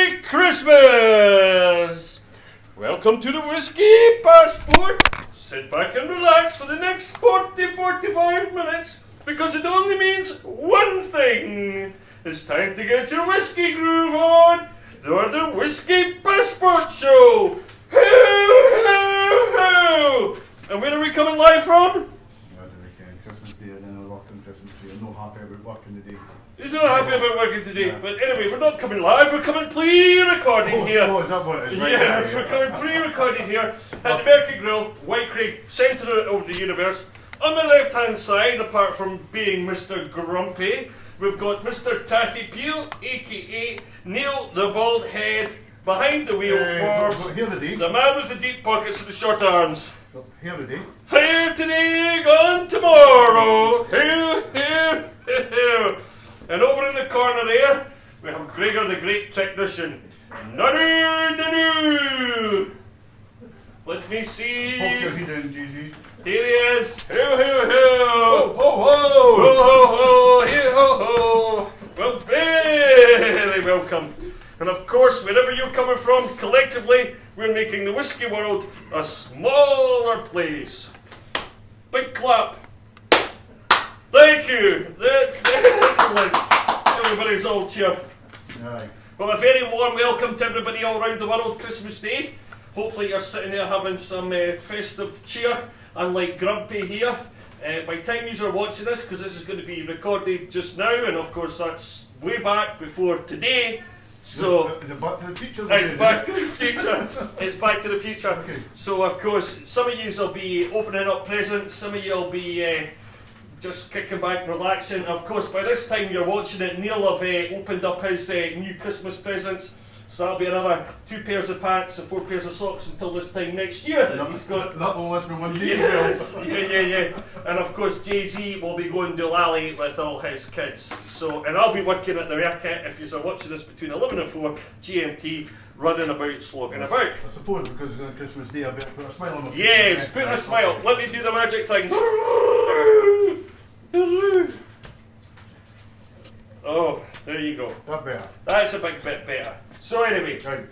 Merry Christmas! Welcome to the Whiskey Passport. Sit back and relax for the next 45 minutes because it only means one thing. It's time to get your whiskey groove on. You're the Whiskey Passport Show. Hoo-hoo-hoo! And where are we coming live from? Christmas Day, and then I work on Christmas Day. I'm not happy about working today. He's not happy about working today, but anyway, we're not coming live, we're coming pre-recorded here. Oh, is that what it is? Right, yes, we're coming pre-recorded here at the Berkeley Grill, White Creek, centre of the universe. On my left-hand side, apart from being Mr. Grumpy, we've got Mr. Tatty Peel, aka Neil the Bald Head, behind the wheel for the man with the deep pockets and the short arms. Here today. Here today, gone tomorrow. Here. And over in the corner there, we have Gregor the Great Technician. No. Let me see. How are you doing, GZ? Here he is. Ho. Ho. Here ho. Well, very welcome. And of course, wherever you're coming from, collectively, we're making the whiskey world a smaller place. Big clap. Thank you. That's excellent. Everybody's all cheer. Aye. Well, a very warm welcome to everybody all around the world Christmas Day. Hopefully you're sitting there having some festive cheer, unlike Grumpy here. By the time you are watching this, because this is going to be recorded just now, and of course that's way back before today. So is it Back to the Future? it's back to the future. It's back to the future. Okay. So of course, some of you will be opening up presents. Some of you will be just kicking back, relaxing. Of course, by this time you're watching it, Neil have opened up his new Christmas presents. So that'll be another 2 pairs of pants and 4 pairs of socks until this time next year that he's got. That will last me one day. Yes, yeah. And of course, Jay-Z will be going doolally with all his kids. So, and I'll be working at the market if you're watching this between 11 and 4 GMT, running about, slogging about. I suppose because it's on Christmas Day, I better put a smile on my face. Yes, put a smile. Let me do the magic thing. Oh, there you go. That better. That's a big bit better. So anyway, Right.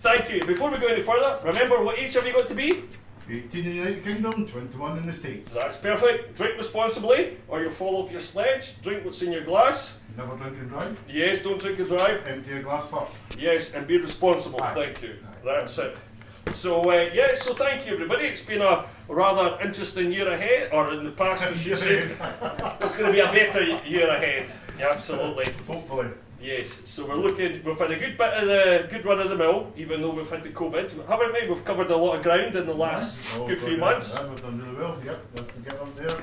thank you. Before we go any further, remember what age have you got to be? 18 in the United Kingdom, 21 in the States. That's perfect. Drink responsibly, or you'll fall off your sledge. Drink what's in your glass. Never drink and drive. Yes, don't drink and drive. Empty your glass first. Yes, and be responsible. Aye. Thank you. Aye. That's it. So, so thank you, everybody. It's been a rather interesting year ahead, or in the past, I should say. It's going to be a better year ahead. Yeah, absolutely. Hopefully. Yes, so we've had a good bit of the good run of the mill, even though we've had the COVID, haven't we? We've covered a lot of ground in the last good few months. Yeah, we've done really well, yep. Just to get up there,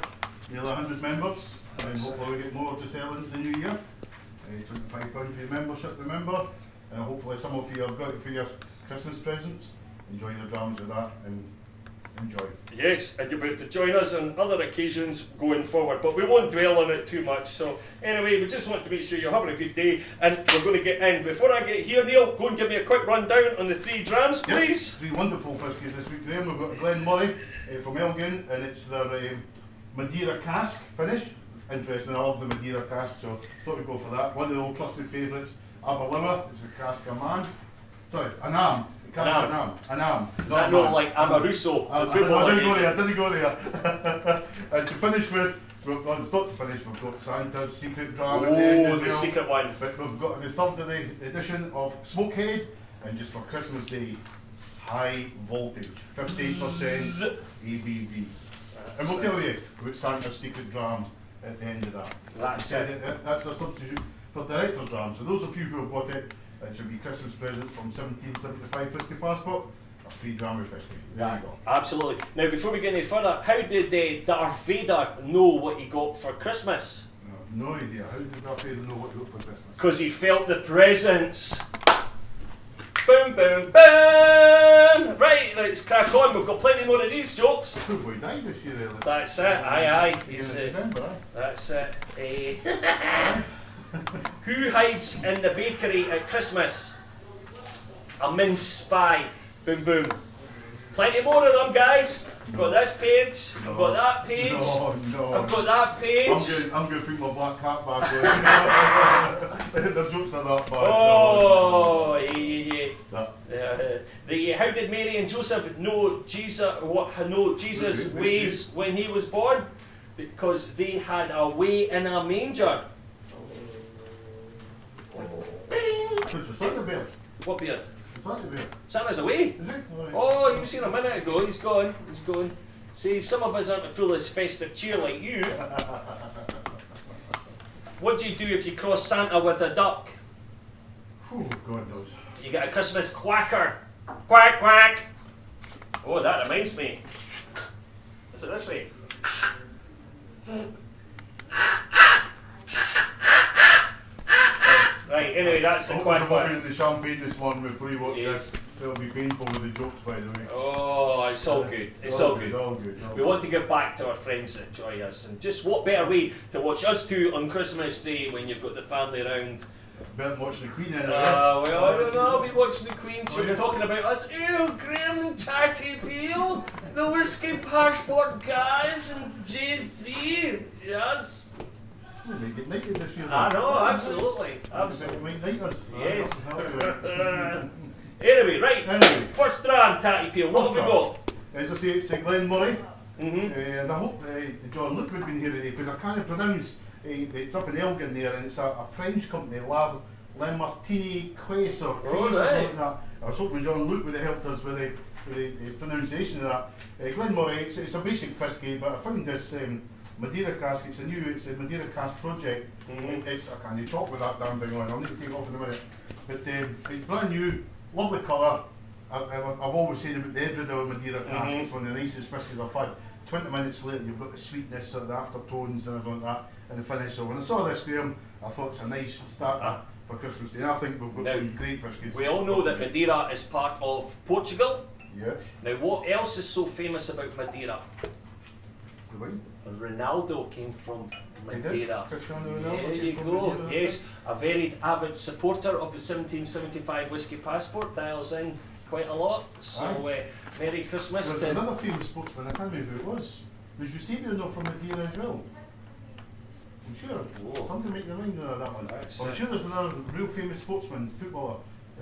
nearly 100 members, and hopefully we get more to sell into the new year. £25 for your membership, remember. Hopefully some of you have got it for your Christmas presents. Enjoy your drams with that and enjoy. Yes, and you'll be able to join us on other occasions going forward, but we won't dwell on it too much. So anyway, we just want to make sure you're having a good day, and we're going to get in. Before I get here, Neil, go and give me a quick rundown on the 3 drams, please. Yep, 3 wonderful whiskies this week, Graham. We've got a Glen Murray from Elgin, and it's their Madeira cask finish. Interesting, I love the Madeira cask, so thought we'd go for that. One of the old trusted favourites, Aberlour, it's a cask of man. Sorry, Anam. Anam. Is that not like Amaruso, the footballer? I didn't go there. And to finish with, well, it's not to finish, we've got Santa's secret dram at the end as the well. secret one. But we've got the 3rd edition of Smokehead, and just for Christmas Day, high voltage, 15% ABV. And we'll tell you about Santa's secret dram at the end of that. That's it. That's a substitute for director's dram. So those of you who have got it, it should be Christmas present from 1775 Whiskey Passport, a free dram of whiskey. There you go. Absolutely. Now, before we get any further, how did Darth Vader know what he got for Christmas? No idea. How did Darth Vader know what he got for Christmas? Because he felt the presents. Boom, boom, boom! Right, let's crack on. We've got plenty more of these jokes. Poor boy died this year, early. That's it. Aye. He's December, That's it. Who hides in the bakery at Christmas? A mince spy. Boom, boom. Plenty more of them, guys. I've got this page. I've got that page. No. I've got that page. I'm going to put my black hat back on. The jokes are that bad. Oh, did Mary and Joseph know Jesus' ways when he was born? Because they had a way in a manger. Who's the Santa bear? What beard? The Santa bear. Santa's away. Is it? Oh, you were seen a minute ago. He's gone. He's gone. See, some of us aren't full of festive cheer like you. What do you do if you cross Santa with a duck? Oh, God knows. You get a Christmas quacker. Quack, quack. Oh, that reminds me. Is it this way? Right, anyway, that's the quack, quack. The champagne this morning before you watch Yes. this. It'll be painful with the jokes, by the way. Oh, it's all good. It's all good. All good. We want to give back to our friends that enjoy us, and just what better way to watch us two on Christmas Day when you've got the family around. Better than watching the Queen in it. Well, I don't know. I'll be watching the Queen. She'll Oh, be yeah. talking about us. Ew, Graham and Tatty Peel, the Whisky Passport guys, and JC. Yes. We may get naked this year. I know, absolutely. Absolutely. We might night us. Yes. Anyway, Anyway, right. First round, Tatty Peel. What have we got? as I say, it's Glen Murray. Mm-hmm. And I hope John Luke would have been here today because I can't pronounce it's up in Elgin there, and it's a French company, Le Martini Quaise or Quaise or something like that. I was hoping John Luke would have helped us with the pronunciation of that. Glen Murray, it's a basic whisky, but I found this Madeira cask. It's a Madeira cask project. Mm-hmm. I can't talk with that damn thing on. I'll need to take it off in a minute. But it's brand new, lovely colour. I've always said about the Edredale Madeira cask, Mm-hmm. it's one of the nicest whiskies I've had. 20 minutes later, you've got the sweetness, sort of the aftertones and everything like that, and the finish. So when I saw this, Graham, I thought it's a nice start for Christmas Day. And I think we've got Now, some great whiskies. We all know that Madeira is part of Portugal. Yeah. Now, what else is so famous about Madeira? The wine. Ronaldo came from He did. Madeira. Cristiano Ronaldo There came you from go. Madeira, Yes, a very avid supporter of the 1775 Whisky Passport. Dials in quite a lot. So, Merry Christmas There's to. another famous sportsman, I can't remember who it was. Was Eusebio not from Madeira as well? I'm sure. Whoa. Something make your mind on that one. That's I'm it. sure there's another real famous sportsman, footballer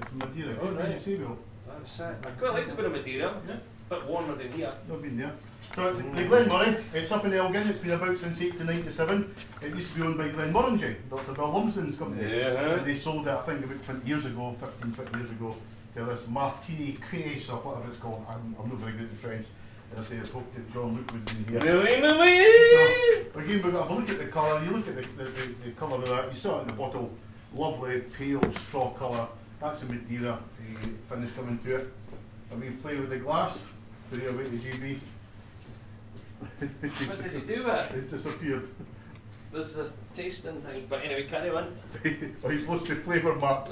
from Madeira. Oh, right. Eusebio. That's it. I quite like the bit of Madeira. Yeah. Bit warmer than here. Not been there. So it's the Glen Murray. It's up in Elgin. It's been about since 1897. It used to be owned by Glen Murray, Dr. Bill Lumsden's company. Yeah. And they sold it, I think, about 20 years ago, 15, 20 years ago, to this Martini Quaise or whatever it's called. I'm not very good at French. And I say I hoped that John Luke would be here. So, again, we've got to look at the colour. You look at the colour of that. You saw it in the bottle. Lovely, pale, straw colour. That's a Madeira finish coming to it. And we play with the glass. So you're away to GB. What did he do with it? It's disappeared. There's the tasting thing. But anyway, carry on. Oh, he's lost the flavour map.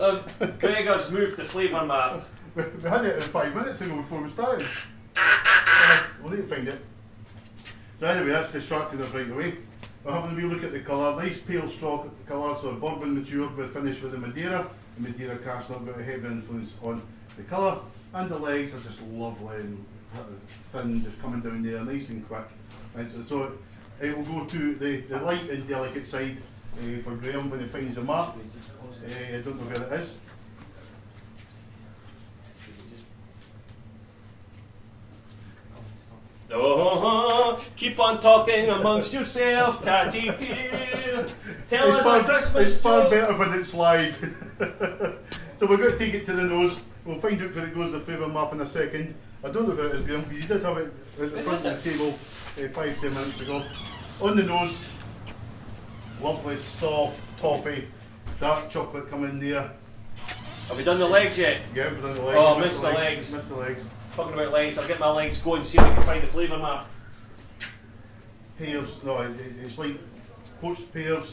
Gregor's moved the flavour map. We had it 5 minutes ago before we started. We'll need to find it. So anyway, that's distracted us right away. We're having a wee look at the colour. Nice pale straw colour, so bourbon matured with finish with the Madeira. The Madeira cask not got a heavy influence on the colour. And the legs are just lovely and thin, just coming down there, nice and quick. And so it will go to the light and delicate side for Graham when he finds the map. I don't know where it is. Oh, keep on talking amongst yourself, Tatty Peel. Tell us a Christmas It's far joke. better when it's live. So we're going to take it to the nose. We'll find out where it goes, the flavour map in a second. I don't know where it is, Graham, because you did have it at the front of the table 5-10 minutes ago. On the nose, lovely, soft, toffee, dark chocolate coming there. Have we done the legs yet? Yeah, we've done the legs. Oh, missed the legs. Missed the legs. Talking about legs, I'll get my legs going, see if we can find the flavour map. Pears, no, it's like poached pears,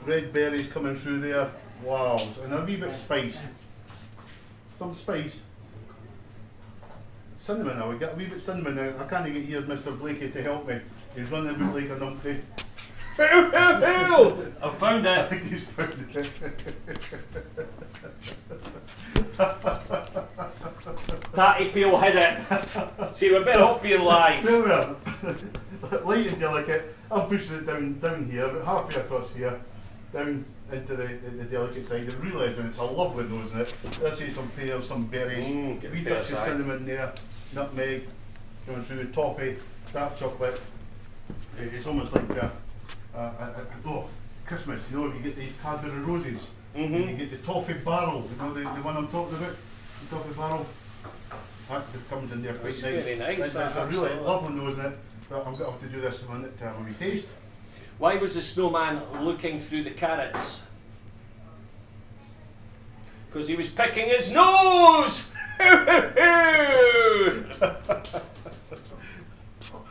red berries coming through there. Wow, and a wee bit of spice. Some spice. Cinnamon, I would get a wee bit of cinnamon. I can't get here Mr. Blakey to help me. He's running about like a numpty. I found I it. think he's found it. Tatty Peel hid it. See, we're better off being live. There we are. Light and delicate. I'm pushing it down here, about halfway across here. Down into the delicate side. It really is, and it's a lovely nose in it. Let's see some pears, some berries, Get wee the touch pears, of aye. cinnamon there, nutmeg, going through the toffee, dark chocolate. It's almost like oh, Christmas, you know, you get these Cadbury roses, and you get the toffee barrel, you know, the one I'm talking about, the toffee barrel. That comes in there quite It's nice. very nice, It's a really absolutely. lovely nose in it, but I'm going to have to do this one to have a wee taste. Why was the snowman looking through the carrots? Because he was picking his nose!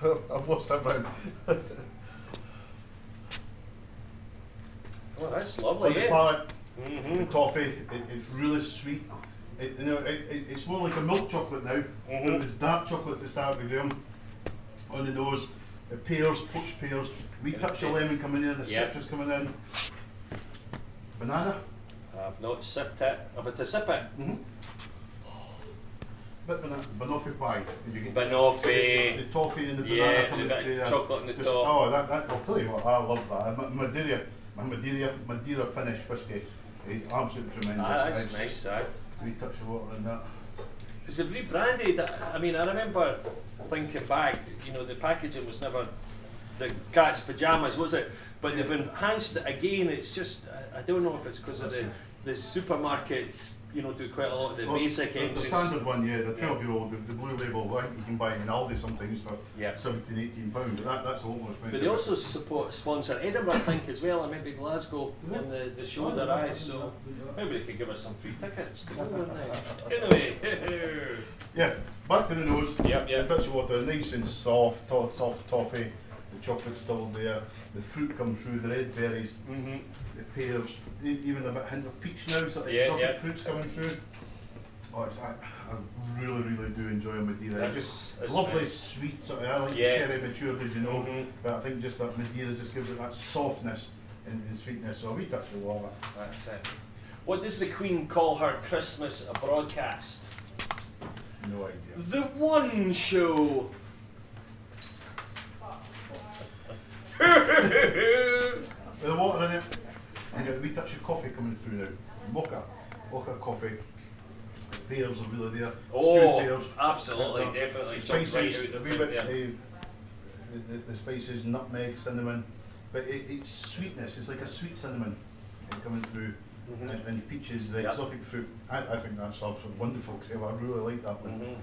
I've lost everything. Oh, that's lovely, On the yeah. palate, the toffee, it's really sweet. It's more like a milk chocolate now. It was dark chocolate to start with, Graham. On the nose, the pears, poached pears, wee touch of lemon coming in, the Yep. citrus coming in. Banana. I've not sipped it. I've had to sip it. Bit banoffee pie. You get Banoffee. the toffee and the banana Yeah, coming the bit through of there. chocolate on the Just- top. Oh, I'll tell you what, I love that. Madeira finish whiskey is absolutely tremendous. Ah, that's It's nice, aye. wee touch of water in that. Because they've rebranded, I mean, I remember thinking back, you know, the packaging was never the cat's pajamas, was it? But they've enhanced it again. It's just, I don't know if it's because of the supermarkets, you know, do quite a lot of the Well, basic the engines. standard one, yeah, the 12-year-old, the blue label, I think you can buy it in Aldi sometimes for Yeah. 17, 18 pounds, but that's a lot more expensive. But they also sponsor Edinburgh, I think, as well, and maybe Glasgow on the shoulder eyes, so maybe they could give us some free tickets. Anyway, Yeah, back to the nose. Yep, yep. The touch of water, nice and soft, soft toffee. The chocolate's still there. The fruit comes through. The red berries, the pears, even a bit hint of peach now. So Yeah, exotic yeah. fruits coming through. Oh, I really do enjoy a Madeira. That's Lovely, nice. sweet. Sort of, I like Yeah. cherry matured, as you know. But I think just that Madeira just gives it that softness and sweetness. So a wee touch of water. that's it. What does the Queen call her Christmas broadcast? No idea. The One Show. The water in it, and you get a wee touch of coffee coming through now. Mocha coffee. The pears are really there. Oh, Stewed pears. absolutely, definitely. The Jumped right spices, out a the wee front bit, there. the spices, nutmeg, cinnamon, but it's sweetness. It's like a sweet cinnamon coming through, and peaches, the Yep. exotic fruit. I think that's absolutely wonderful. I really like that one.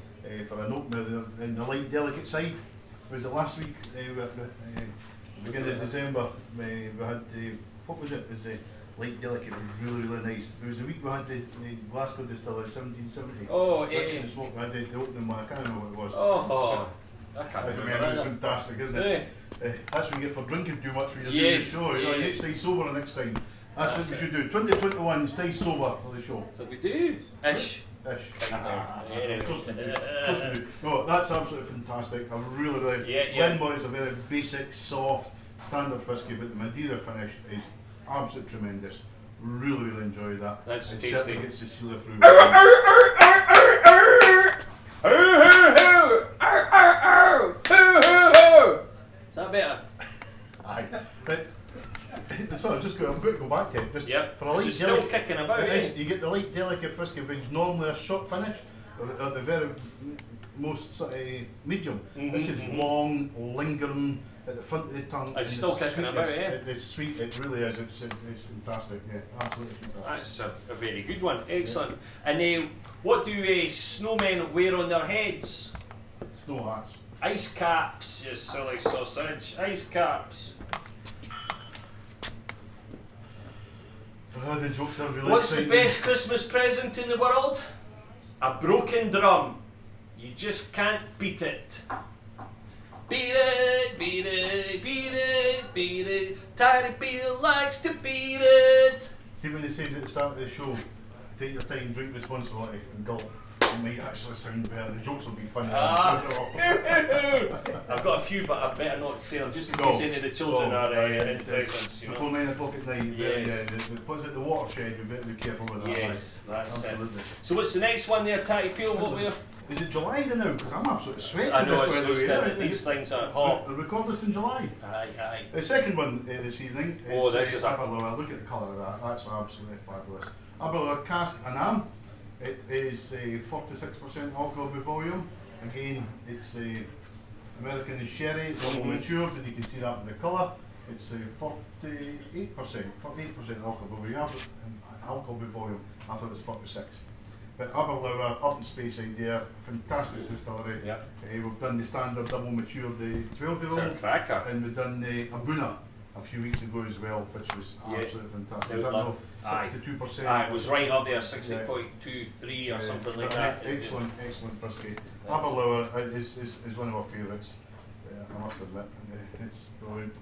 For an opener, in the light, delicate side. Was it last week? Beginning of December, we had the, what was it? It was the light delicate. It was really nice. It was the week we had the Glasgow Distillery 1770. Oh, Whisky and smoke. We had the opening one. I can't remember what it was. Oh, I can't That's remember it's that. fantastic, isn't it? That's what you get for drinking too much when you're doing Yes, the show. You know, you yeah. need to stay sober the next time. That's what That's we it. should do. 2021, stay sober for the show. So we do. Ish. Ish. Kind of. Anyway. Of course we do. Of course we do. No, that's absolutely fantastic. I really. Yeah, yeah. Glenmore is a very basic, soft, standard whiskey, but the Madeira finish is absolutely tremendous. Really enjoy that. That's it tasty. certainly gets Cecilia through. Is that better? Aye. But, so I'm going to go back to it. Just Yep. for a light It's still delicate, kicking about, it is. eh? You get the light delicate whiskey, which is normally a short finish, or at the very most sort of medium. This is long, lingering at the front of the tongue. It's and still the kicking about, sweetness, eh? It's sweet. It really is. It's fantastic. Yeah, absolutely fantastic. That's a very good one. Excellent. And what do snowmen wear on their heads? Snow hats. Ice caps, you silly sausage. Ice caps. Oh, the jokes are really What's the exciting. best Christmas present in the world? A broken drum. You just can't beat it. Beat it, beat it, beat it, beat it. Tiny Peter likes to beat it. See when he says at the start of the show, take your time, drink responsibly, and gulp. It might actually sound better. The jokes will be funny. I've got a few, but I better not say them just in case any of the children are in presence. You know? Before 9 o'clock at night, Yes. what's it, the watershed, you better be careful with that. Yes, right? that's Absolutely. it. So what's the next one there, Tatty Peel? What were you? Is it July then now? Because I'm absolutely sweating. I know this it's weather, just yeah. these things are hot. We record this in July. Aye. The second one this evening is Oh, this is a- Aberlour. Look at the colour of that. That's absolutely fabulous. Aberlour Cask Anam. It is a 46% alcohol by volume. Again, it's a American and sherry, double matured, and you can see that in the colour. It's a 48% alcohol by volume. Alcohol by volume. I thought it was 46. But Aberlour, up in Speyside there, fantastic distillery. Yep. We've done the standard double matured, the 12-year-old. It's a cracker. And we've done the Abuna a few weeks ago as well, which was absolutely fantastic. Was that no 62%? Aye, it was right up there, 60.23 or something like that. Excellent whisky. Aberlour is one of our favourites, I must admit. It's brilliant.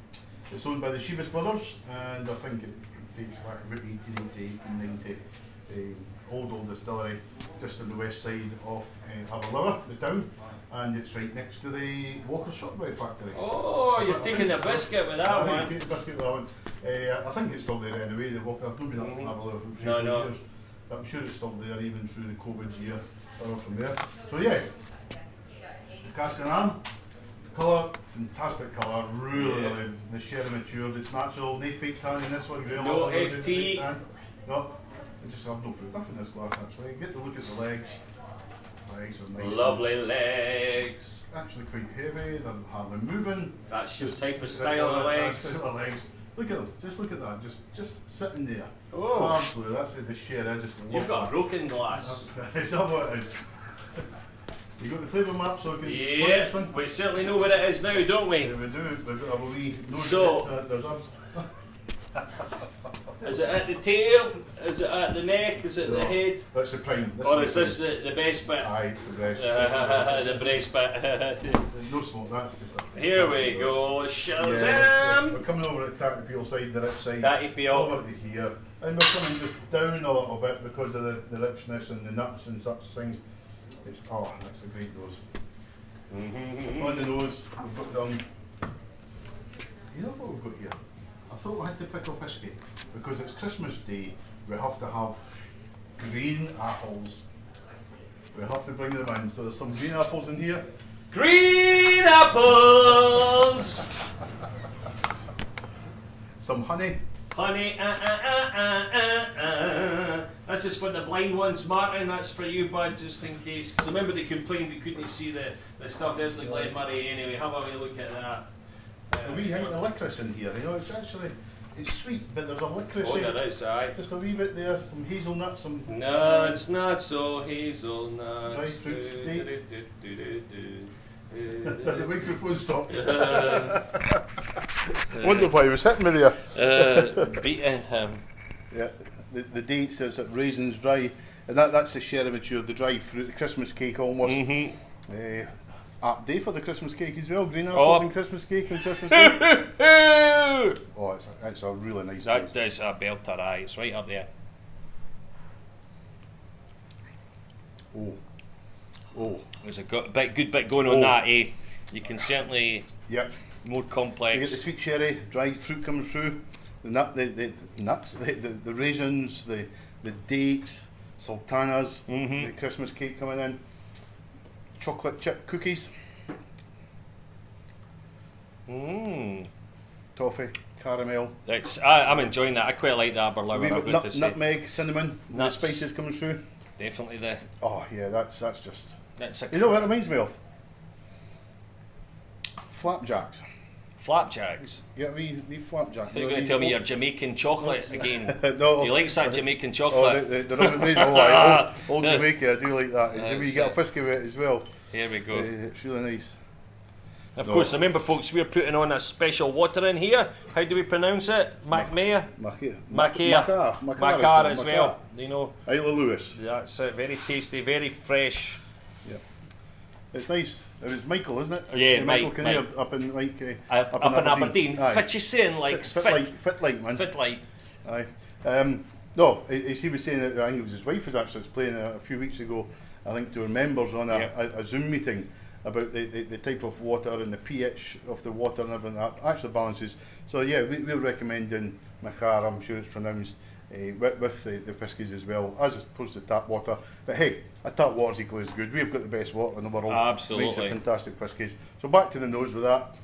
It's owned by the Shivas brothers, and I think it dates back about 1880, 1890. Old distillery just on the west side of Aberlour, the town, and it's right next to the Walker Shotway factory. Oh, you're taking the biscuit with that one. Take the biscuit with that one. I think it's still there anyway, the Walker. I've not been up to Aberlour for years. I'm sure it's still there even through the COVID year or from there. So yeah, the Cask Anam, colour, fantastic colour, really, the sherry matured, it's natural, no fake tan in this one. No FT. No. I just have no proof in this glass actually. Get to look at the legs. Legs are nice. Lovely legs. Actually quite heavy, they're hardly moving. That's your type of style of legs. Look at them, just look at that, just sitting there. Oh. Absolutely, that's the share, I just love You've got a that. broken glass. Is that what it is? You got the flavour map so we can Yeah, this one? we certainly know what it is now, don't we? Yeah, we do, we've got a wee note So- there's Is it at the tail? Is it at the neck? Is it the head? That's the prime. Or is this the best bit? Aye, it's the best. The breast bit. There's no smoke, that's just a... Here we go, Shazam! Yeah, we're coming over at Tatty Peel side, the rich side. Tatty Peel. Over to here. And we're coming just down a little bit because of the richness and the nuts and such things. It's, oh, that's a great nose. On the nose, we've got down... You know what we've got here? I thought we had to pick up whisky because it's Christmas Day. We have to have green apples. We have to bring them in. So there's some green apples in here. Green apples! Some honey. Honey, This is for the blind ones, Martin. That's for you, bud, just in case. Because remember they complained they couldn't see the stuff. There's the Glen Murray anyway. Have a wee look at that. A wee hint of licorice in here. You know, it's actually it's sweet, but there's a licorice. Oh, there is, aye. Just a wee bit there. Some hazelnuts. Some Nuts, not so hazelnuts. Dry fruits, dates. The microphone stopped. Wonder why he was hitting me there. Beating him. Yeah, the dates, there's raisins dry, and that's the sherry matured, the dry fruit, the Christmas cake almost. Apt day for the Christmas cake as well, green apples and Christmas cake and Christmas cake. Oh, it's a really nice That is a belter, aye. It's right up there. Oh. There's a good bit going on that, eh? You can certainly Yep. more You complex. get the sweet cherry, dry fruit comes through, the nuts, the raisins, the dates, sultanas, the Christmas cake coming in, chocolate chip cookies, toffee, caramel. I'm enjoying that. I quite like the Aberlour. A wee I've bit got to say. nutmeg, cinnamon, and the Nuts. spices coming through. Definitely the. Oh yeah, that's just. That's a You know what it reminds me of? Flapjacks. flapjacks. Yeah, wee flapjacks. I thought you were going to tell me your Jamaican chocolate again. No. You like that Jamaican Oh, chocolate? the rum and made. Oh, aye, old Jamaica, I do like that. It's where you get a whisky with it as well. Here we go. It's really nice. Of course, remember, folks, we're putting on a special water in here. How do we pronounce it? Macmea? Macar as well. You know, Isla Lewis. that's it. Very tasty, very fresh. Yeah. It's nice. It was Michael, isn't it? Yeah, Michael Mike. Kinnear up in Up in Aberdeen. Aye. Fit you saying, like, Fit like, man. Fit like. Aye. No, as he was saying, I think it was his wife was actually playing a few weeks ago, I think to her members on a Zoom meeting about the type of water and the pH of the water and everything that actually balances. So yeah, we're recommending Macar, I'm sure it's pronounced, with the whiskies as well, as opposed to tap water. But hey, a tap water's equally as good. We've got the best water in the world. Absolutely. Makes it fantastic whiskies. So back to the nose with that.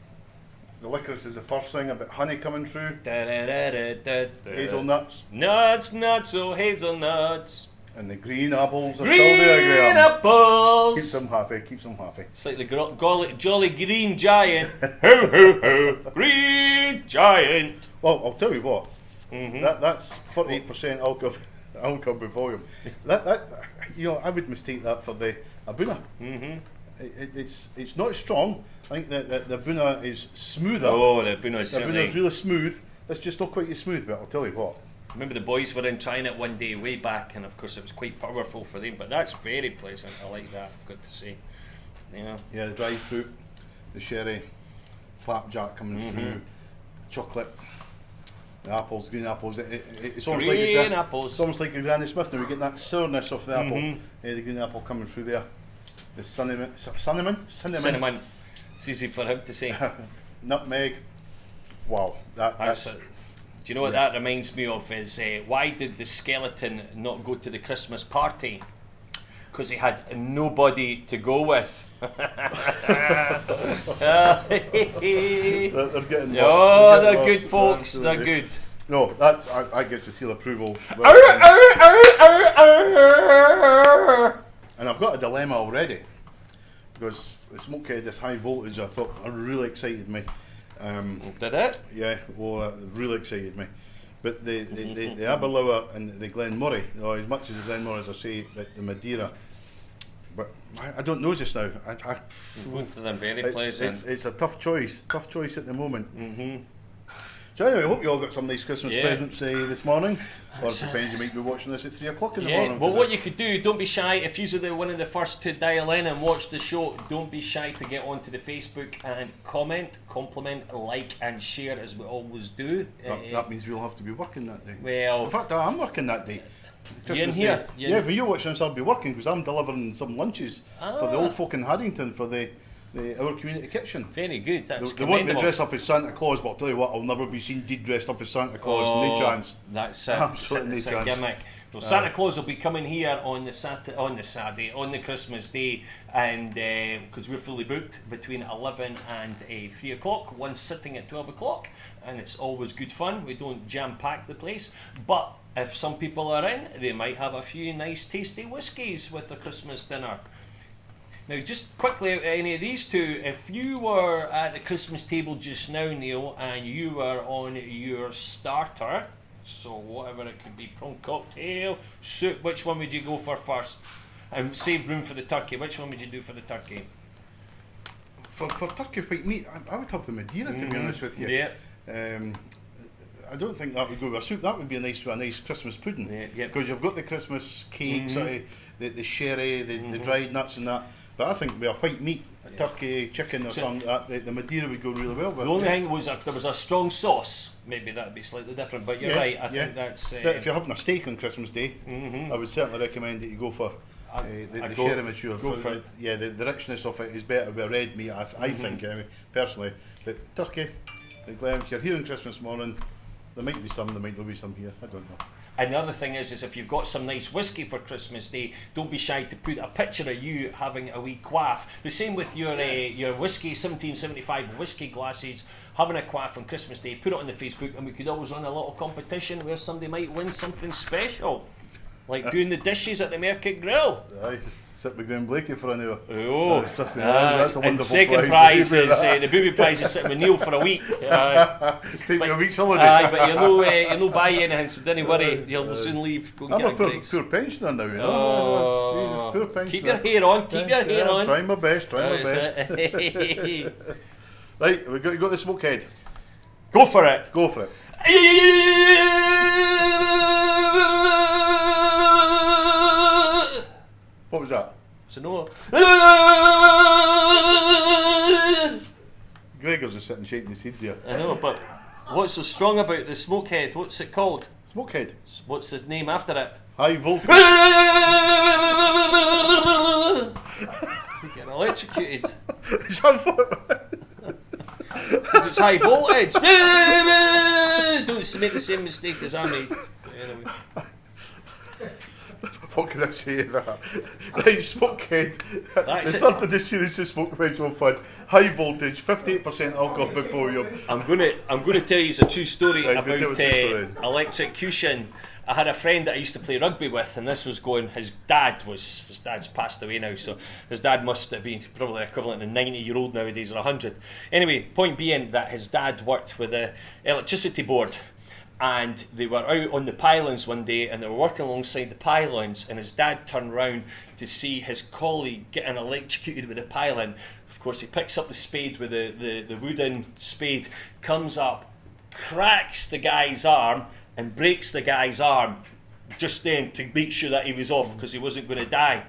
The licorice is the first thing, a bit honey coming through. Hazelnuts. Nuts, oh hazelnuts. And the green apples are Green still there, Graham. apples. Keeps them happy, keeps them happy. It's like the jolly green giant. Ho ho ho, green giant. Well, I'll tell you what. That's 48% alcohol by volume. That I would mistake that for the Abuna. It's not strong. I think that the Abuna is smoother. Oh, the Abuna is The Abuna certainly. is really smooth. It's just not quite as smooth, but I'll tell you what. Remember the boys were in trying it one day way back, and of course it was quite powerful for them. But that's very pleasant. I like that. I've got to say. Yeah. Yeah, the dried fruit, the sherry, flapjack coming through, chocolate, the apples, green apples. It's almost Green like apples. It's almost like a Granny Smith now. We get that sourness of the apple. The green apple coming through there. The cinnamon. It's easy for him to say. Nutmeg. Wow, that's it. Do you know what that reminds me of? Is why did the skeleton not go to the Christmas party? Because he had nobody to go with. they're getting Oh, lost. they're good, folks. They're Absolutely. good. No, I gets the seal of approval. And I've got a dilemma already because the smokehead, this high voltage, I thought really excited me. Did it? Yeah, well, it really excited me. But the Aberlour and the Glenmorangie, as much as the Glenmorangie, as I say, the Madeira, but I don't know just now. Both of them very pleasant. It's a tough choice at the moment. So anyway, I hope you all got some nice Christmas presents this morning. Or it depends, you might be watching this at 3 o'clock in the morning. Well, what you could do, don't be shy. If you're one of the first to dial in and watch the show, don't be shy to get onto the Facebook and comment, compliment, like and share as we always do. That means we'll have to be working that day. Well, In fact, I am working that day. You're in Christmas here? Day. When you're watching this, I'll be working because I'm delivering some lunches for the old folk in Haddington for our community kitchen. Very good. That's They want me to commendable. dress up as Santa Claus, but I'll tell you what, I'll never be seen dressed up as Santa Claus. No chance. That's Absolutely it's no a chance. gimmick. Well, Santa Claus will be coming here on the Christmas day, and because we're fully booked between 11 and 3 o'clock. One's sitting at 12 o'clock, and it's always good fun. We don't jam pack the place, but if some people are in, they might have a few nice tasty whiskies with their Christmas dinner. Now, just quickly, any of these two, if you were at the Christmas table just now, Neil, and you were on your starter, so whatever it could be, prawn cocktail, soup, which one would you go for first? And save room for the turkey. Which one would you do for the turkey? For turkey white meat, I would have the Madeira, to be honest with you. Yeah. I don't think that would go with a soup. That would be a nice Christmas pudding. Yeah. Because you've got the Christmas cake, sort of, the sherry, the dried nuts and that. But I think with a white meat, a turkey, chicken or something like that, the Madeira would go really well with. The only thing was if there was a strong sauce, maybe that would be slightly different. But you're right. I think that's. But if you're having a steak on Christmas Day, I would certainly recommend that you go for the sherry mature. Go for it. The richness of it is better with red meat. I think, anyway, personally. But turkey, the Glen. If you're here on Christmas morning, there might be some, there might not be some here. I don't know. And the other thing is if you've got some nice whiskey for Christmas Day, don't be shy to put a picture of you having a wee quaff. The same with your whiskey, 1775 whiskey glasses, having a quaff on Christmas Day. Put it on the Facebook, and we could always run a little competition where somebody might win something special, like doing the dishes at the Market Grill. Aye, sit with Graham Blakey for an hour. Oh, Trust me, that's a and wonderful second prize is the booby prize is sitting with Neil for a week. Take me a week's holiday. Aye, but you'll no buy anything, so don't worry. You'll soon leave. Go and I'm get a a poor Greggs. pensioner now, you know. Oh, Jesus, poor pensioner. keep your hair on. Keep your hair on. Trying my best, Right, you got the smokehead. Go for it. Go for it. What was that? So no. Gregor's just sitting shaking his head there. I know, but what's so strong about the smokehead? What's it called? Smokehead. What's the name after it? High voltage. You're getting electrocuted. Is that what? Because it's high voltage. Don't make the same mistake as I made. Anyway. What can I say to that? Right, Smokehead. That's The it. third of the series of Smoke Visual Fun. High voltage, 58% alcohol before you. I'm gonna tell you a true story Right, go tell about a true story. electrocution. I had a friend that I used to play rugby with, and this was going. His dad's passed away now, so his dad must have been probably equivalent to 90-year-old nowadays or 100. Anyway, point being that his dad worked with the electricity board, and they were out on the pylons one day, and they were working alongside the pylons, and his dad turned round to see his colleague getting electrocuted with a pylon. Of course, he picks up the spade with the wooden spade, comes up, cracks the guy's arm, and breaks the guy's arm just then to make sure that he was off because he wasn't going to die.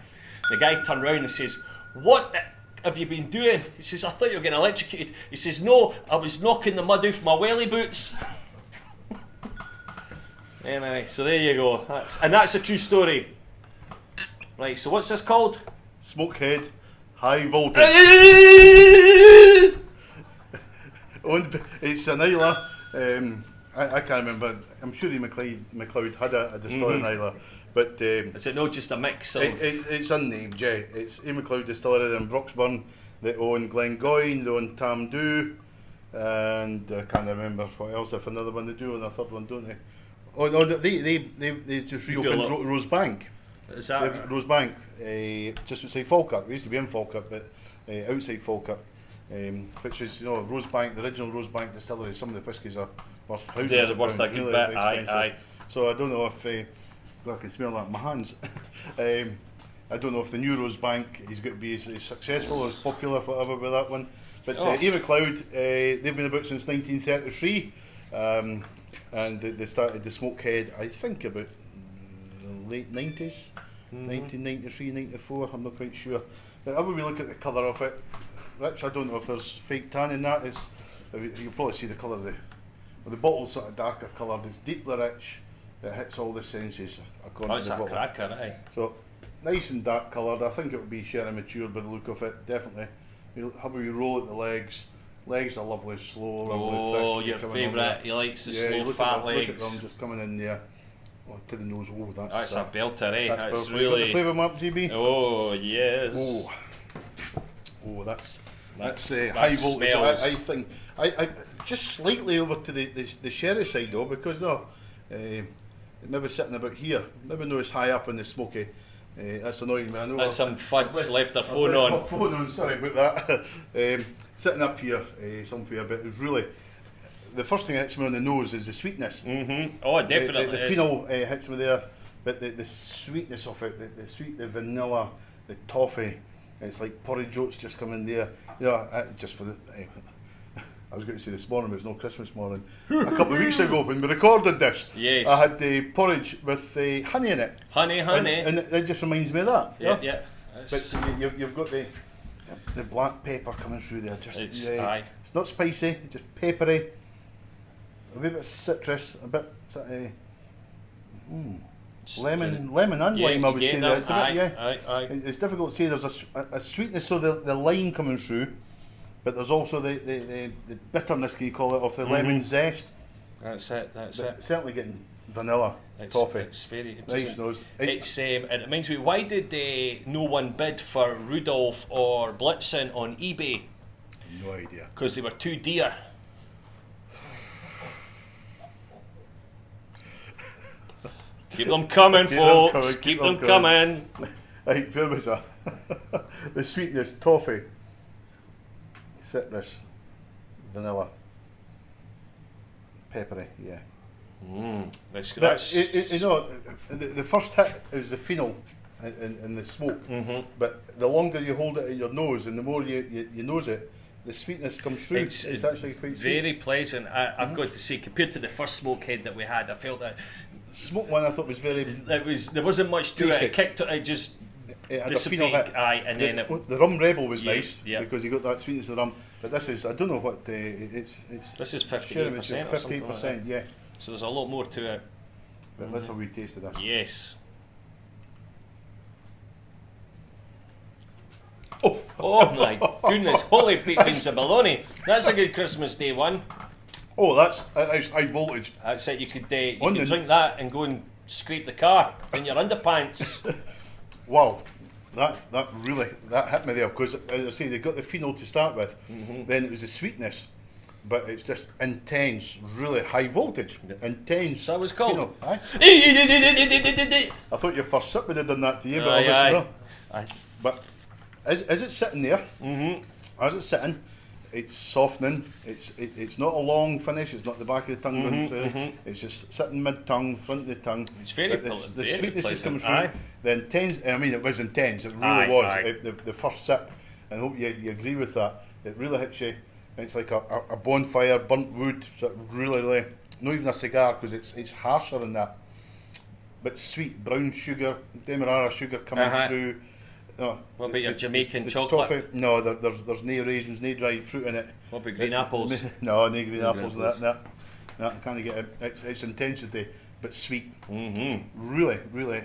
The guy turned around and says, "What have you been doing?" He says, "I thought you were getting electrocuted." He says, "No, I was knocking the mud off my welly boots." Anyway, so there you go. That's a true story. Right, so what's this called? Smokehead, high voltage. It's an Isla. I can't remember. I'm sure McLeod had a distillery in Isla, but Is it not just a mix of... it's unnamed. Yeah, it's A. McLeod Distillery in Broxburn. They own Glengoyne, they own Tamdhu, and I can't remember what else. If another one they do, and a third one, don't they? Oh no, they just reopened Rosebank. Is that... Rosebank, just outside Falkirk. We used to be in Falkirk, but outside Falkirk, which is, you know, Rosebank, the original Rosebank distillery. Some of the whiskies are worth thousands. They're of worth pounds, a good really bit. expensive. Aye. So I don't know if well, I can smell that in my hands. I don't know if the new Rosebank is going to be as successful or as popular, whatever, with that one. But Eva Cloud, they've been about since 1933, and they started the Smokehead, I think, about the late 90s, 1993, 94. I'm not quite sure. But have we look at the colour of it, Rich? I don't know if there's fake tan in that. You'll probably see the colour of the bottle's sort of darker coloured. It's deeply rich. It hits all the senses according to the bottle. That's a cracker, aye. So nice and dark coloured. I think it would be sherry matured by the look of it. Definitely. How about you roll at the legs? Legs are lovely, slow, lovely, thick. Your favourite. He likes the slow, fat legs. Look at them just coming in there. Oh, to the nose. Oh, That's a belter, eh? That's really. really... Got the flavour map, GB? Oh, yes. Oh, that's high voltage. I think I just slightly over to the sherry side though, because maybe sitting about here, maybe not as high up in the smoky. That's annoying me. I know. That's some fuds left their phone on. My phone on. Sorry about that. Sitting up here somewhere, but it's really the first thing that hits me on the nose is the sweetness. Oh, definitely. The phenol hits me there, but the sweetness of it, the vanilla, the toffee. It's like porridge oats just come in there. Yeah, just for the. I was going to say this morning, but it's no Christmas morning. A couple of weeks ago when we recorded this, yes, I had the porridge with honey in it. Honey. And it just reminds me of that. Yeah. But you've got the black pepper coming through there. It's not spicy, just peppery. A wee bit of citrus, a bit sort of, lemon and lime. I would say there. It's a bit, It's difficult to say. There's a sweetness, so the lime coming through, but there's also the bitterness, can you call it, of the lemon zest. That's it. Certainly getting vanilla, toffee. It's very nice nose. It reminds me. Why did no one bid for Rudolph or Blitzen on eBay? No idea. Because they were too dear. Keep them coming, folks. Keep them coming. Right, there was the sweetness, toffee, citrus, vanilla, peppery, yeah. That's you know, the first hit is the phenol in the smoke, but the longer you hold it at your nose and the more you nose it, the sweetness comes through. It's actually quite sweet. Very pleasant. I've got to say, compared to the first Smokehead that we had, I felt that smoke one I thought was very. There wasn't much to it. It kicked. It just dissipated. And then the rum rebel was nice because you got that sweetness of the rum. But this is, I don't know what it's. This is 58%. 58%, yeah. So there's a lot more to it. But let's have a wee taste of this. Yes. Oh my goodness! Holy beans and baloney! That's a good Christmas Day one. Oh, that's high voltage. That's it. You could drink that and go and scrape the car in your underpants. Wow, that hit me there because, as I say, they got the phenol to start with. Then it was the sweetness, but it's just intense, really high voltage, intense. So that was called. Phenol. Aye. I thought your first sip would have done that to you, but obviously not. Aye. But as it's sitting there, as it's sitting, it's softening. It's not a long finish. It's not the back of the tongue going through. It's just sitting mid-tongue, front of the tongue. It's very But the very sweetness is coming pleasant. through. The intense. I mean, it was intense. It really Aye, was. aye. The first sip, and I hope you agree with that. It really hits you. It's like a bonfire, burnt wood. So it really, not even a cigar because it's harsher than that. But sweet brown sugar, demerara sugar coming through. No, What about your Jamaican the chocolate? toffee, no, there's no raisins, no dried fruit in it. What about green apples? No, no green apples. apples. No, I can't get it. It's intensity, but sweet. Mm-hmm. Really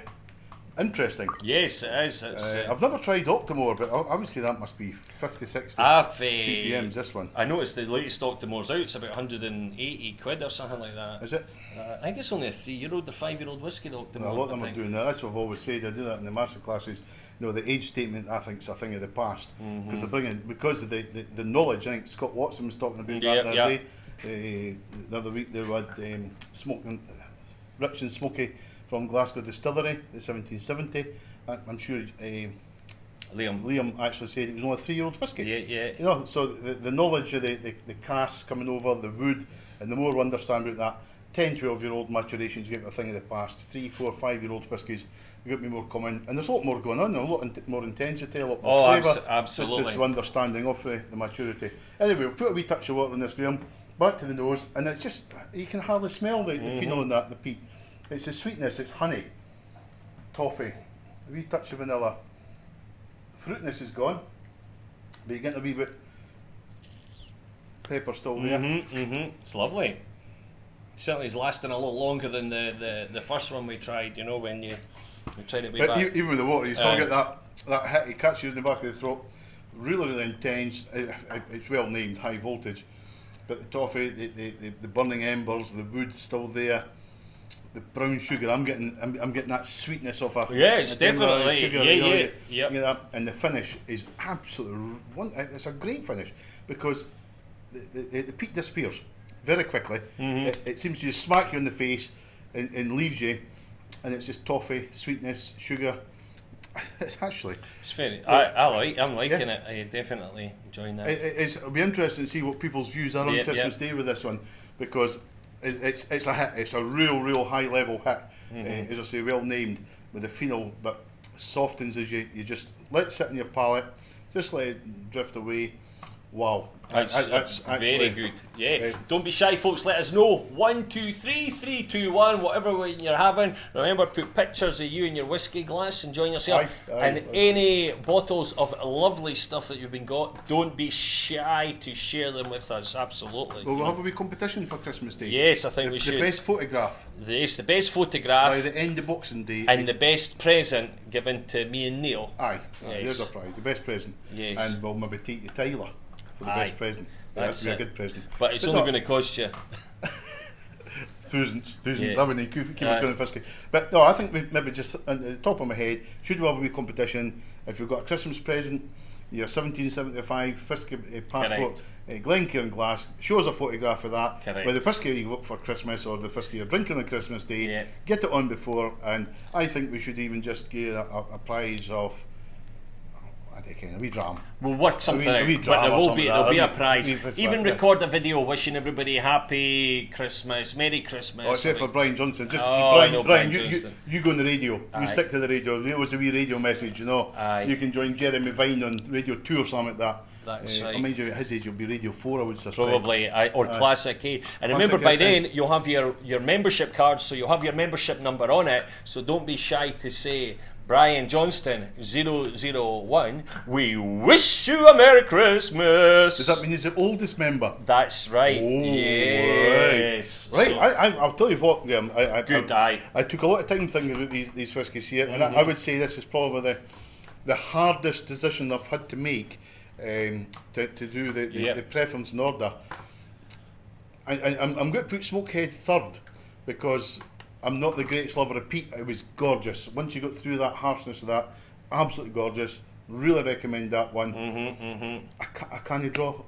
interesting. Yes, it is. It's, I've never tried Octomore, but I would say that must be 50, 60 I've, ppms, this one. I noticed the latest Octomore's out. It's about 180 quid or something like that. Is it? I think it's only a 3-year-old or 5-year-old whiskey, the Octomore. A lot of them I are think. doing that. That's what I've always said. I do that in the master classes. You know, the age statement, I think, is a thing of the past because they're bringing, because of the knowledge. I think Scott Watson was talking about that the other day. The other week they had smoking, rich and smoky from Glasgow Distillery, the 1770. I'm sure Liam actually said it was only a 3-year-old whisky. Yeah. You know, so the knowledge of the casks coming over, the wood, and the more we understand about that, 10, 12-year-old maturations, you get a thing of the past. 3, 4, 5-year-old whiskies, you get me more common, and there's a lot more going on, a lot more intensity, a lot more flavour. Absolutely. Just understanding of the maturity. Anyway, we've put a wee touch of water on this, Graham. Back to the nose, and it's just, you can hardly smell the phenol in that, the peat. It's the sweetness, it's honey, toffee, a wee touch of vanilla. Fruitness is gone, but you're getting a wee bit pepper still there. It's lovely. Certainly is lasting a lot longer than the first one we tried, you know, when you tried it way But back. even with the water, you still get that hit, it cuts you in the back of the throat. Really intense. It's well named, high voltage. But the toffee, the burning embers, the wood's still there. The brown sugar, I'm getting that sweetness of a it's a demerara definitely sugar, yeah. And the finish is absolutely it's a great finish because the peat disappears very quickly. It seems to just smack you in the face and leaves you, and it's just toffee, sweetness, sugar. It's actually. It's very. I'm liking it. I definitely enjoying that. It'll be interesting to see what people's views are on Christmas Day with this one, because it's a hit. It's a real high level hit. As I say, well named with the phenol, but softens as you just let it sit in your palate, just let it drift away. Wow, That's very actually good. Yeah, don't be shy, folks. Let us know. 1, 2, 3, 3, 2, 1. Whatever one you're having. Remember, put pictures of you in your whiskey glass, enjoying yourself. And any bottles of lovely stuff that you've been got, don't be shy to share them with us. Absolutely. Well, we'll have a wee competition for Christmas Day. Yes, I think we should. The best photograph. Yes, the best photograph. By the end of Boxing Day. And the best present given to me and Neil. Aye, Yes. there's a prize. The best present. Yes. And we'll maybe take you Tyler for the best present. That's That'd be it. a good present. But it's only going to cost you. Thousands. Yeah. I wouldn't keep us going fisky. But no, I think we maybe just at the top of my head, should we have a wee competition? If you've got a Christmas present, your 1775 whisky passport, Glencairn glass, show us a photograph of that. Correct. With the whisky you got for Christmas or the whisky you're drinking on Christmas Day, get it on before, and I think we should even just give a prize of, I don't know, a wee dram. We'll work something a wee out, but dram there or will something be like there'll be that. a prize. Even Yeah. record a video wishing everybody happy Christmas, Merry Christmas. Oh, except for Brian Johnson. Just no, Brian, Brian you Johnston. you go on the radio. Aye. You stick to the radio. There was a wee radio message, you know. Aye. You can join Jeremy Vine on Radio 2 or something like that. That's right. I mind you, at his age, it'll be Radio 4, I would suspect. Probably, or Classic A. And remember, by Classic then, you'll have your membership cards, so you'll have your membership number on it, so don't be shy to say, Brian Johnston 001, we wish you a Merry Christmas. Does that mean he's the oldest member? That's right. Oh, Yes. Right. So, I'll tell you what, Graham. I took a lot of time thinking about these whiskies here, and I would say this is probably the hardest decision I've had to make to do the preference in order. I'm going to put Smokehead third because I'm not the greatest lover of peat. It was gorgeous. Once you got through that harshness of that, absolutely gorgeous. Really recommend that one. I can't draw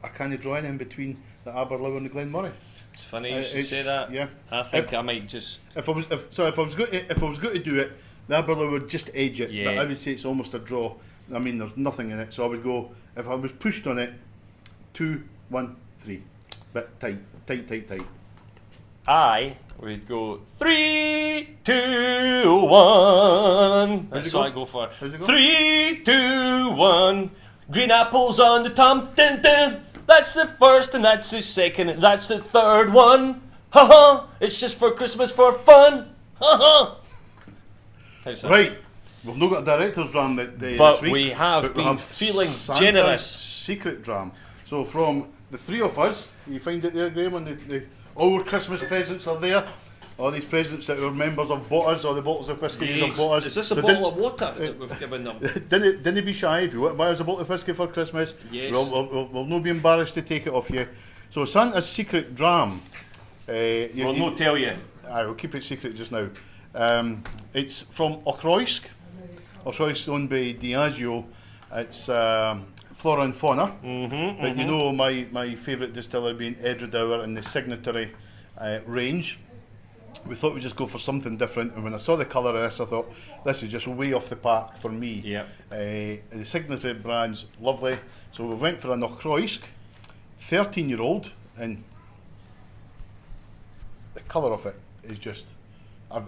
anything between the Aberlour and the Glenmorangie. It's funny you should say that. Yeah. I think I might just. If I was going to do it, the Aberlour would just edge it. Yeah. But I would say it's almost a draw. I mean, there's nothing in it, so I would go, if I was pushed on it, 2, 1, 3. But tight. I would go 3, 2, 1. That's what I go for. How's it go? 3, 2, 1. Green apples on the tom. Dun, dun. That's the first, and that's the second, and that's the third one. Ha ha! It's just for Christmas for fun. Ha ha! How's that? Right. We've not got a director's dram this But week. we have but we been feeling Santa's generous. secret dram. So from the three of us, you find it there, Graham, and the old Christmas presents are there. All these presents that our members have bought us, or the bottles of whiskey have bought us. Is this a So bottle of water that we've given them? Didn't be shy. If you want to buy us a bottle of whiskey for Christmas, Yes. we'll not be embarrassed to take it off you. So Santa's secret dram. We'll not tell you. I will keep it secret just now. It's from Ochroisk. Ochroisk owned by Diageo. It's flora and fauna. But you know my favourite distiller being Edredauer and the Signatory range. We thought we'd just go for something different, and when I saw the colour of this, I thought this is just way off the park for me. Yep. The Signatory brand's lovely, so we went for an Ochroisk, 13-year-old, and the colour of it is just. I've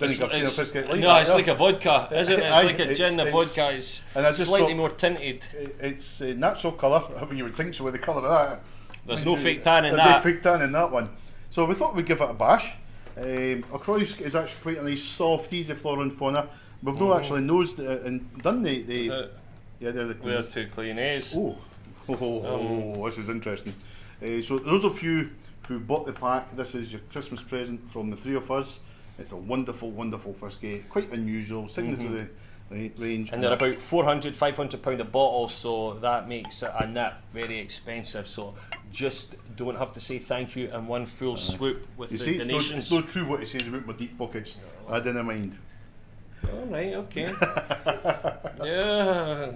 seen a biscuit like no, that. it's like a vodka, isn't it? It's like a gin. The vodka is and I just slightly thought- more tinted. It's a natural colour. I mean, you would think so with the colour of that. There's no fake tan in There's that. no fake tan in that one. So we thought we'd give it a bash. Ochroisk is actually quite a nice, soft, easy flora and fauna. We've not actually nosed and done the yeah, they're the We're two clean A's. This is interesting. So those of you who bought the pack, this is your Christmas present from the three of us. It's a wonderful, wonderful whiskey, quite unusual, Signatory range. And they're about £400-500 a bottle, so that makes it a nip very expensive. So just don't have to say thank you in one full swoop with You the see, donations. it's not true what he says about my deep pockets. I didn't mind. All right, okay. Yeah.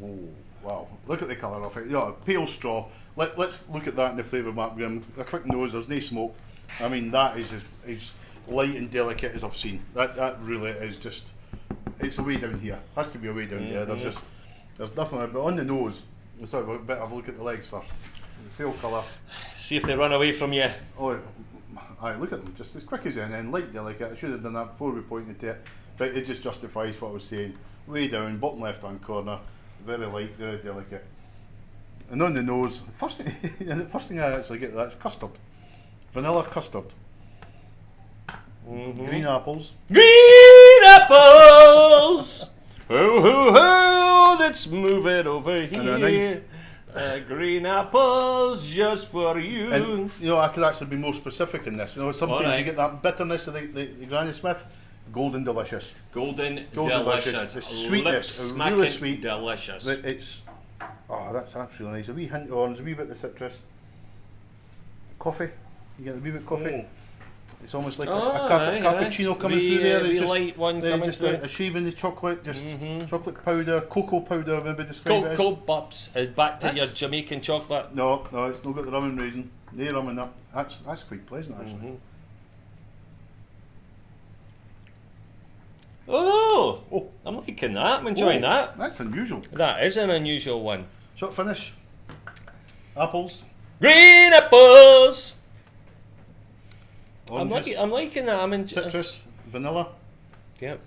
Oh, wow. Look at the colour of it. Yeah, pale straw. Let's look at that in the flavour map, Graham. A quick nose, there's no smoke. I mean, that is as light and delicate as I've seen. That really is just, it's a way down here. Has to be a way down here. There's nothing, but on the nose, let's have a bit of a look at the legs first. The pale colour. See if they run away from you. Oh, aye, look at them, just as quick as any, and light delicate. I should have done that before we pointed to it, but it just justifies what I was saying. Way down, bottom left hand corner, very light, very delicate. And on the nose, the first thing I actually get that's custard. Vanilla custard. Green apples. Green apples! Ho ho ho! Let's move it over And a here. Green apples just for you. And you know, I could actually be more specific in this. You know, sometimes Alright. you get that bitterness of the Granny Smith. Golden delicious. Golden delicious. delicious. The sweetness, Lip-smacking really sweet. delicious. But it's, that's really nice. A wee hint of orange, a wee bit of citrus. Coffee. You get a wee bit of coffee. Mm. It's almost like Aye, cappuccino coming Wee, through there. wee It's just, light one coming just through. a shave in the chocolate, just chocolate powder, cocoa powder. I maybe describe it as. Cocoa Pops is back to your That's- Jamaican chocolate. No, it's not got the rum and raisin. No rum in that. That's quite pleasant actually. Oh, Oh, I'm liking that. I'm enjoying that. That's unusual. That is an unusual one. Short finish. Apples. Green apples. Oranges. I'm liking that. I'm Citrus. Vanilla. Yep.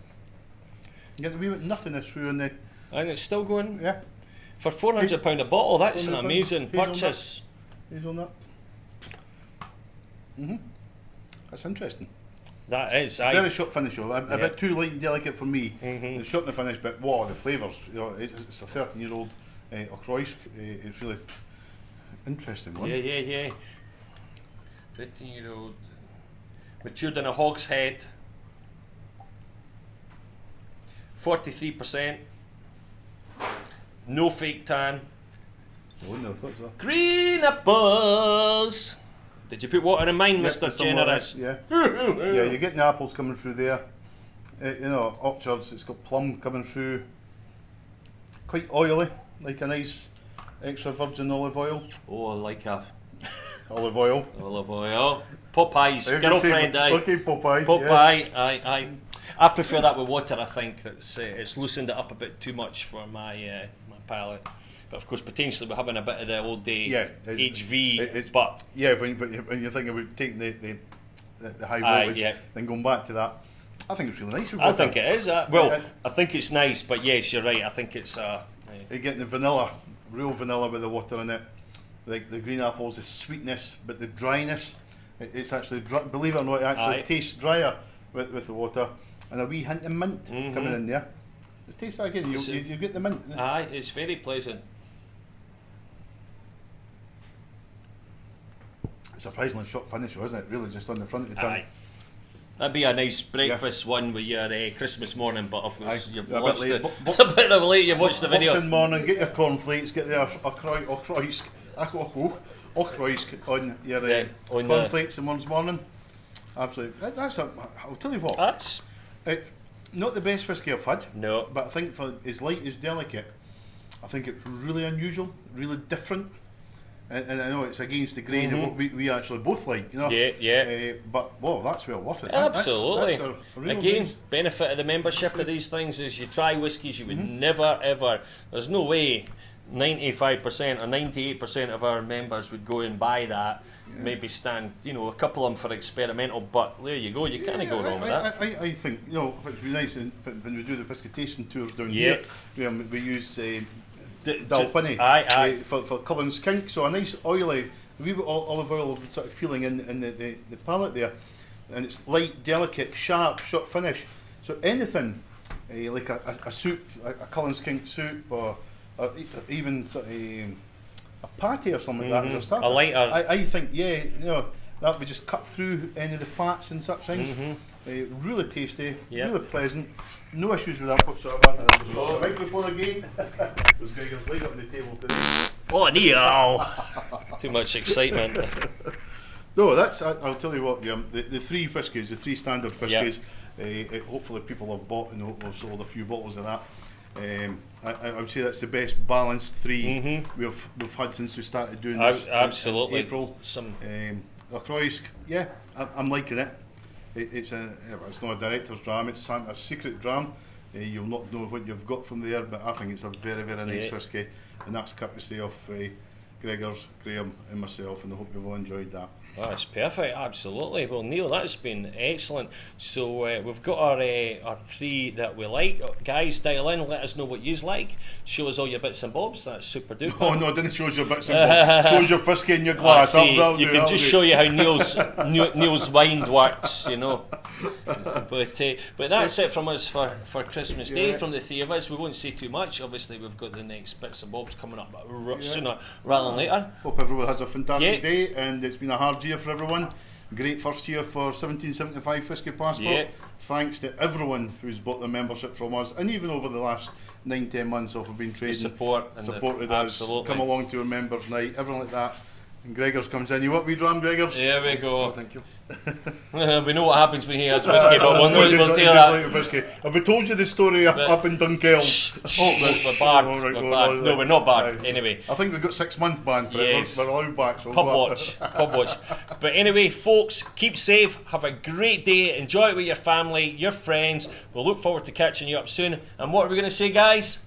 You get a wee bit nuttiness through in the. And it's still going Yeah. for £400 a bottle. That's an £400 amazing hazelnut. purchase. Hazelnut. That's interesting. That is. Very short finish though. A Yeah. bit too light and delicate for me. The short in the finish, but wow, the flavours. You know, it's a 13-year-old Ochroisk. It's really interesting one. Yeah. 15-year-old. Matured in a hogshead. 43%. No fake tan. I wouldn't have thought so. Green apples. Did you put water in mine, Yeah, Mr. some more, Generous? Yeah. Yeah, you're getting the apples coming through there. You know, orchards, it's got plum coming through. Quite oily, like a nice extra virgin olive oil. Oh, I like a Olive oil. olive oil. Popeyes, You can girlfriend, say- aye. Okay, Popeye. Popeye, aye. I prefer that with water. I think it's loosened it up a bit too much for my my palate. But of course, potentially we're having a bit of the old day Yeah, HV. But Yeah, when you think about taking the high Aye, voltage, yeah. then going back to that, I think it's really nice. With I water. think it is. I think it's nice. But yes, you're right. I think it's You're getting the vanilla, real vanilla with the water in it. Like the green apples, the sweetness, but the dryness. It's actually dry, believe it or not, it actually Aye. tastes drier with the water, and a wee hint of mint Mhm. coming in there. Just taste that again. You get the mint. aye. It's very pleasant. Surprisingly short finish, wasn't it? Really, just on the front of the tongue. Aye. That'd be a nice breakfast one with your Christmas morning, but of course Aye, you've a bit watched late. a bit of late. You've watched the video. Boxing morning, get your cornflakes, get the ochroisk on your Yeah, on the- cornflakes in one's morning. Absolutely. I'll tell you what. That's Not the best whiskey I've had. no. But I think for as light as delicate, I think it's really unusual, really different. And I know it's against the grain of what we actually both like, you know. Yeah. But whoa, that's well worth it. Absolutely. That's a real Again, nice- benefit of the membership of these things is you try whiskies you would never ever. There's no way 95% or 98% of our members would go and buy that. Maybe stand, a couple of them for experimental, but there you go. You can't go wrong with that. I think, what's be nice when we do the pisca tasting tours down Yeah. here, we use D- Dalwhinnie aye. for Cullen's Kink, so a nice oily, a wee bit olive oil sort of feeling in the palate there, and it's light, delicate, sharp, short finish. So anything like a soup, a Cullen's Kink soup, or even sort of a patty or something like that as a starter. A lighter. I think that would just cut through any of the fats and such things. Really tasty, Yep. really pleasant. No issues with that whatsoever. And I'll just drop the microphone again. There's Gregor's leg up on the table today. Oh, Neil! Too much excitement. No, I'll tell you what, the three whiskies, the three standard whiskies, hopefully people have bought and have sold a few bottles of that. I would say that's the best balanced three we've had since we started doing this Absolutely. in April. Some Ochroisk, yeah, I'm liking it. It's not a director's dram, it's a secret dram. You'll not know what you've got from there, but I think it's a very, very nice whiskey, and that's courtesy of Gregor's, Graham and myself, and I hope you've all enjoyed that. Oh, it's perfect, absolutely. Well, Neil, that's been excellent. So we've got our three that we like. Guys, dial in, let us know what you like. Show us all your bits and bobs. That's super duper. Oh no, didn't show us your bits and bobs. Shows your whiskey in your glass. See, That'll you do, can that'll just do. show you how Neil's mind works, But that's it from us for Christmas Day. Yeah. From the three of us, we won't say too much. Obviously, we've got the next bits and bobs coming up sooner rather than later. Hope everyone has a fantastic Yeah. day, and it's been a hard year for everyone. Great first year for 1775 Whisky Passport. Yeah. Thanks to everyone who's bought the membership from us, and even over the last 9-10 months of we've been trading, support and supported us, absolutely. come along to our members' night, everything like that. And Gregor's comes in. You want we dram, Gregor's? There we go. Thank you. We know what happens when he has whiskey, but we'll tell that. Whiskey. Have we told you the story up in Dunkeld? We're barred. Oh, right, We're go barred. on, No, we're not barred. Right. Anyway, I think we've got 6-month ban for Yes. it. We're allowed back. So pub watch. But anyway, folks, keep safe. Have a great day. Enjoy it with your family, your friends. We'll look forward to catching you up soon. And what are we going to say, guys?